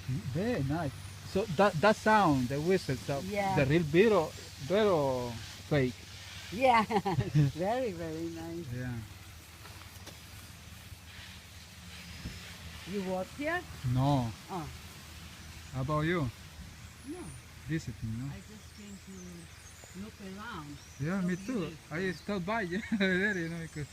Very nice. So that sound, the whistle, so Yeah, the real beat or fake? yeah, very, very nice. Yeah. You work here? No. Oh, How about you? no. Visiting, no? I just came to look around. Yeah, So me too. beautiful. I stopped by there, because